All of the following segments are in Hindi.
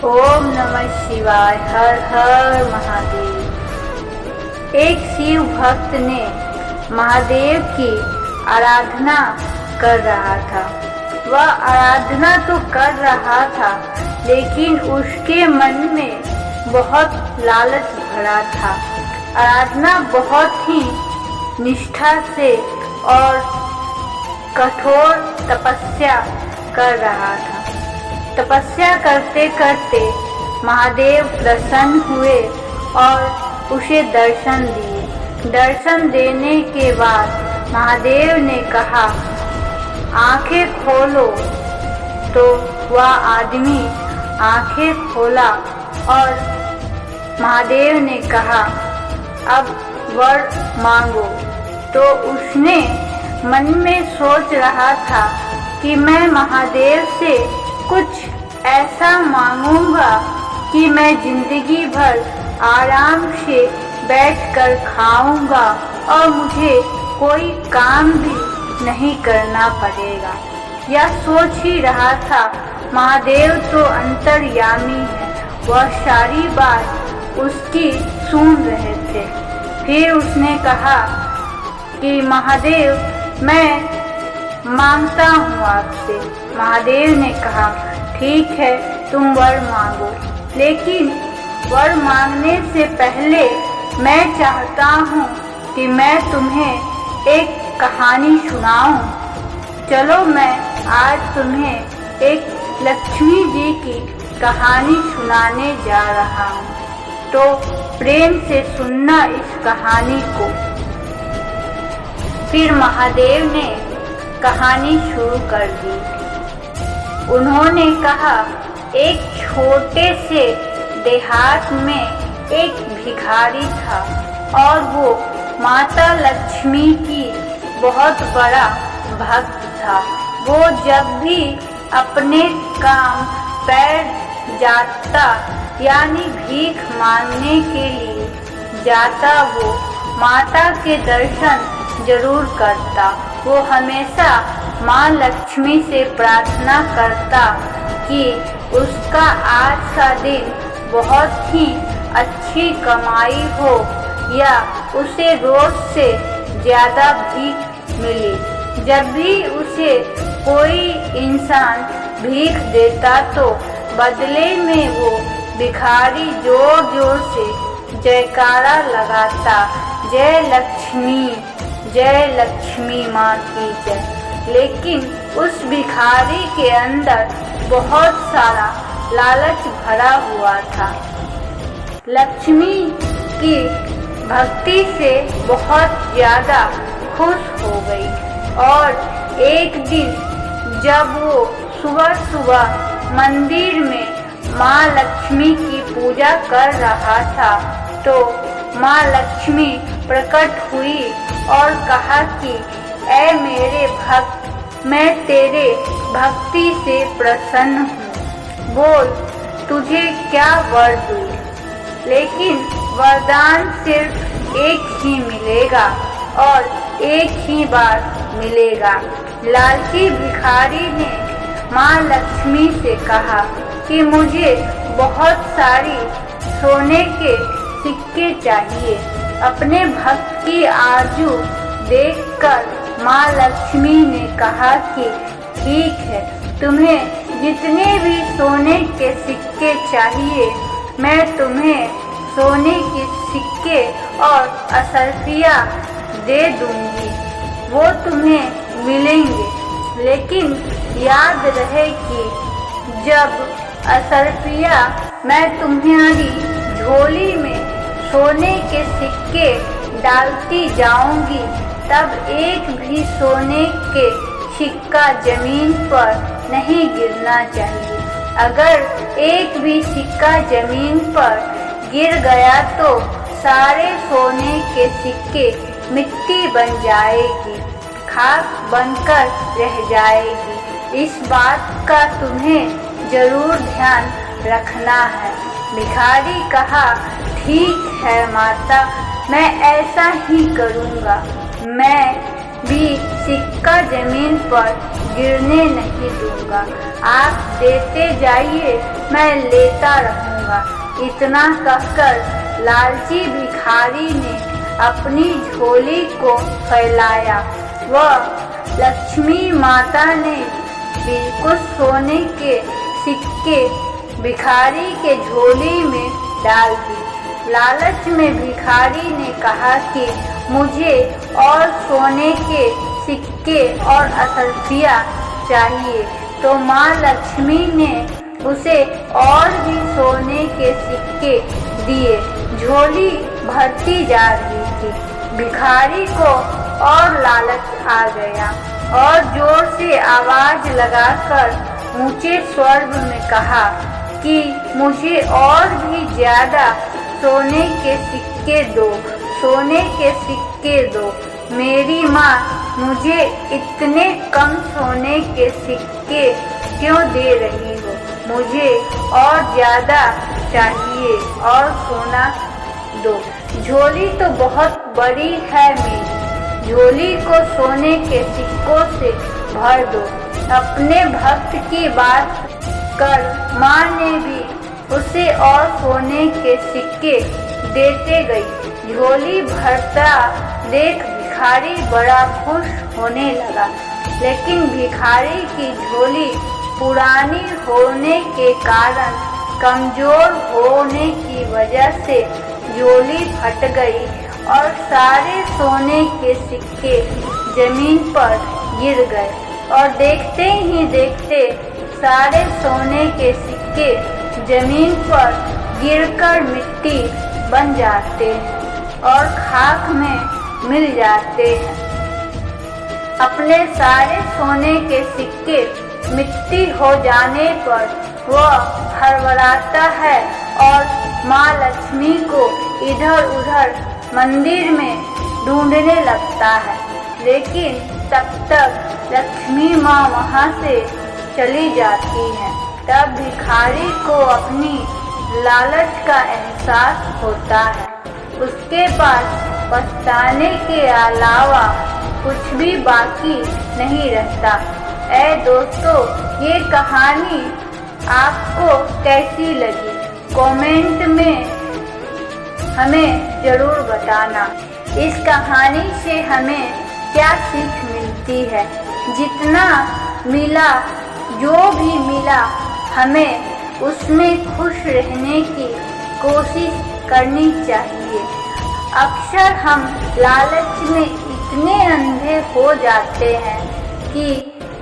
ओम नमः शिवाय। हर हर महादेव। एक शिव भक्त ने महादेव की आराधना कर रहा था। वह आराधना तो कर रहा था, लेकिन उसके मन में बहुत लालच भरा था। आराधना बहुत ही निष्ठा से और कठोर तपस्या कर रहा था। तपस्या करते करते महादेव प्रसन्न हुए और उसे दर्शन दिए। दर्शन देने के बाद महादेव ने कहा, आंखें खोलो। तो वह आदमी आंखें खोला और महादेव ने कहा, अब वर मांगो। तो उसने मन में सोच रहा था कि मैं महादेव से कुछ ऐसा मांगूंगा कि मैं जिंदगी भर आराम से बैठकर खाऊंगा और मुझे कोई काम भी नहीं करना पड़ेगा। यह सोच ही रहा था। महादेव तो अंतर्यामी है, वह सारी बात उसकी सुन रहे थे। फिर उसने कहा कि महादेव, मैं मांगता हूँ आपसे। महादेव ने कहा, ठीक है, तुम वर मांगो, लेकिन वर मांगने से पहले मैं चाहता हूँ कि मैं तुम्हें एक कहानी सुनाऊं। चलो, मैं आज तुम्हें एक लक्ष्मी जी की कहानी सुनाने जा रहा हूँ, तो प्रेम से सुनना इस कहानी को। फिर महादेव ने कहानी शुरू कर दी। उन्होंने कहा, एक छोटे से देहात में एक भिखारी था और वो माता लक्ष्मी की बहुत बड़ा भक्त था। वो जब भी अपने काम पैर जाता, यानी भीख मांगने के लिए जाता, वो माता के दर्शन जरूर करता। वो हमेशा माँ लक्ष्मी से प्रार्थना करता कि उसका आज का दिन बहुत ही अच्छी कमाई हो या उसे रोज से ज्यादा भीख मिले। जब भी उसे कोई इंसान भीख देता तो बदले में वो भिखारी जोर जोर से जयकारा लगाता, जय लक्ष्मी माँ की जय। लेकिन उस भिखारी के अंदर बहुत सारा लालच भरा हुआ था। लक्ष्मी की भक्ति से बहुत ज्यादा खुश हो गई और एक दिन जब वो सुबह सुबह मंदिर में माँ लक्ष्मी की पूजा कर रहा था, तो माँ लक्ष्मी प्रकट हुई और कहा कि ऐ मेरे भक्त, मैं तेरे भक्ति से प्रसन्न हूँ। बोल, तुझे क्या वर दूँ? लेकिन वरदान सिर्फ एक ही मिलेगा और एक ही बार मिलेगा। लालची भिखारी ने माँ लक्ष्मी से कहा कि मुझे बहुत सारी सोने के सिक्के चाहिए। अपने भक्त की आरजू देखकर माँ लक्ष्मी ने कहा कि ठीक है, तुम्हें जितने भी सोने के सिक्के चाहिए, मैं तुम्हें सोने के सिक्के और असरफिया दे दूंगी। वो तुम्हें मिलेंगे, लेकिन याद रहे कि जब असरफिया मैं तुम्हारी झोली में सोने के सिक्के डालती जाऊंगी, तब एक भी सोने के सिक्का जमीन पर नहीं गिरना चाहिए। अगर एक भी सिक्का जमीन पर गिर गया तो सारे सोने के सिक्के मिट्टी बन जाएगी, खाक बनकर रह जाएगी। इस बात का तुम्हें जरूर ध्यान रखना है। भिखारी कहा, ठीक है माता, मैं ऐसा ही करूँगा। मैं भी सिक्का जमीन पर गिरने नहीं दूंगा। आप देते जाइए, मैं लेता रहूंगा। इतना कहकर लालची भिखारी ने अपनी झोली को फैलाया। वह लक्ष्मी माता ने भी कुछ सोने के सिक्के भिखारी के झोली में डाल दी। लालच में भिखारी ने कहा कि मुझे और सोने के सिक्के और असरफियाँ चाहिए। तो माँ लक्ष्मी ने उसे और भी सोने के सिक्के दिए। झोली भरती जा रही थी। भिखारी को और लालच आ गया और जोर से आवाज लगाकर ऊंचे स्वर में कहा कि मुझे और भी ज्यादा सोने के सिक्के दो, सोने के सिक्के दो। मेरी माँ मुझे इतने कम सोने के सिक्के क्यों दे रही हो? मुझे और ज्यादा चाहिए और सोना दो। झोली तो बहुत बड़ी है मेरी, झोली को सोने के सिक्कों से भर दो। अपने भक्त की बात कर माँ ने भी उसे और सोने के सिक्के देते गई। झोली भरता देख भिखारी बड़ा खुश होने लगा, लेकिन भिखारी की झोली पुरानी होने के कारण कमजोर होने की वजह से झोली फट गई और सारे सोने के सिक्के जमीन पर गिर गए। और देखते ही देखते सारे सोने के सिक्के जमीन पर गिरकर मिट्टी बन जाते हैं और खाक में मिल जाते हैं। अपने सारे सोने के सिक्के मिट्टी हो जाने पर वह हड़बड़ाता है और माँ लक्ष्मी को इधर उधर मंदिर में ढूंढने लगता है, लेकिन तब तक लक्ष्मी माँ वहाँ से चली जाती है। तब भिखारी को अपनी लालच का एहसास होता है। उसके पास पछताने के अलावा कुछ भी बाकी नहीं रहता। ऐ दोस्तों, ये कहानी आपको कैसी लगी? कमेंट में हमें ज़रूर बताना। इस कहानी से हमें क्या सीख मिलती है? जितना मिला, जो भी मिला, हमें उसमें खुश रहने की कोशिश करनी चाहिए। अक्सर हम लालच में इतने अंधे हो जाते हैं कि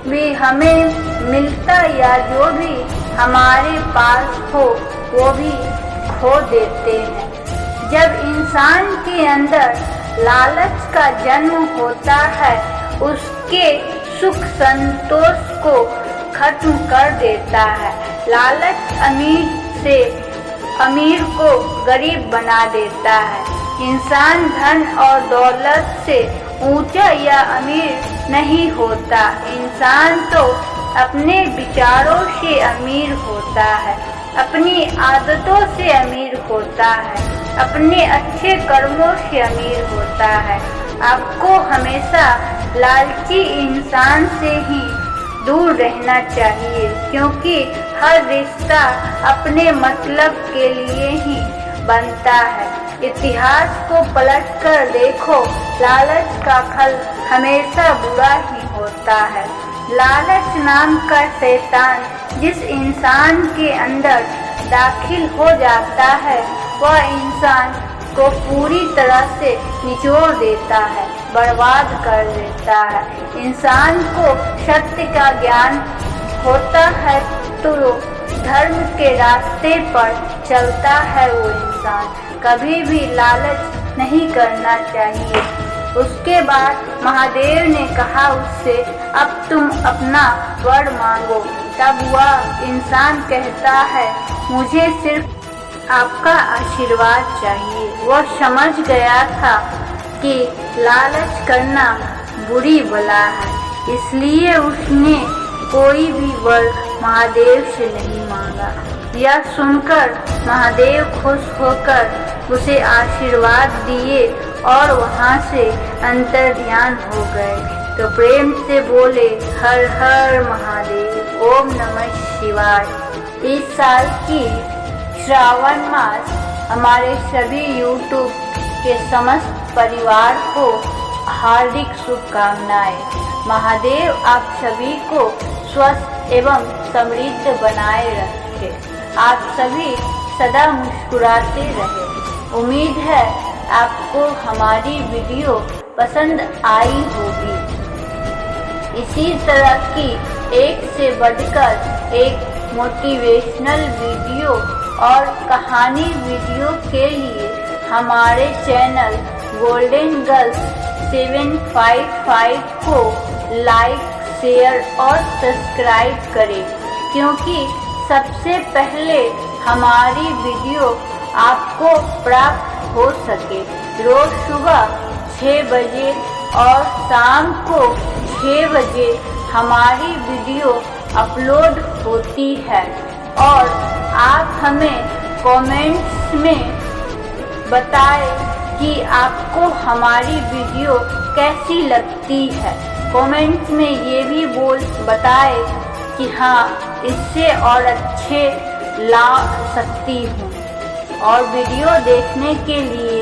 भी हमें मिलता या जो भी हमारे पास हो वो भी खो देते हैं। जब इंसान के अंदर लालच का जन्म होता है, उसके सुख संतोष को खत्म कर देता है। लालच अमीर को गरीब बना देता है। इंसान धन और दौलत से ऊंचा या अमीर नहीं होता। इंसान तो अपने विचारों से अमीर होता है, अपनी आदतों से अमीर होता है, अपने अच्छे कर्मों से अमीर होता है। आपको हमेशा लालची इंसान से ही दूर रहना चाहिए, क्योंकि हर रिश्ता अपने मतलब के लिए ही बनता है। इतिहास को पलटकर देखो, लालच का फल हमेशा बुरा ही होता है। लालच नाम का शैतान जिस इंसान के अंदर दाखिल हो जाता है, वह इंसान को पूरी तरह से निचोड़ देता है, बर्बाद कर देता है। इंसान को सत्य का ज्ञान होता है तो धर्म के रास्ते पर चलता है वो इंसान। कभी भी लालच नहीं करना चाहिए। उसके बाद महादेव ने कहा उससे, अब तुम अपना वर मांगो। तब वह इंसान कहता है, मुझे सिर्फ आपका आशीर्वाद चाहिए। वह समझ गया था कि लालच करना बुरी बला है, इसलिए उसने कोई भी वर महादेव से नहीं मांगा। यह सुनकर महादेव खुश होकर उसे आशीर्वाद दिए और वहाँ से अंतर्ध्यान हो गए तो प्रेम से बोले हर हर महादेव, ओम नमः शिवाय। इस साल की श्रावण मास हमारे सभी यूट्यूब के समस्त परिवार को हार्दिक शुभकामनाएं। महादेव आप सभी को स्वस्थ एवं समृद्ध बनाए रखे। आप सभी सदा मुस्कुराते रहे। उम्मीद है आपको हमारी वीडियो पसंद आई होगी। इसी तरह की एक से बढ़कर एक मोटिवेशनल वीडियो और कहानी वीडियो के लिए हमारे चैनल गोल्डन गर्ल्स 755 को लाइक, शेयर और सब्सक्राइब करें, क्योंकि सबसे पहले हमारी वीडियो आपको प्राप्त हो सके। रोज सुबह 6 बजे और शाम को 6 बजे हमारी वीडियो अपलोड होती है और आप हमें कमेंट्स में बताएं कि आपको हमारी वीडियो कैसी लगती है। कमेंट्स में ये भी बताएं कि हाँ, इससे और अच्छे ला सकती हूँ। और वीडियो देखने के लिए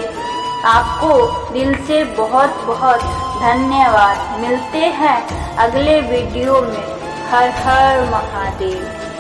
आपको दिल से बहुत बहुत धन्यवाद। मिलते हैं अगले वीडियो में। हर हर महादेव।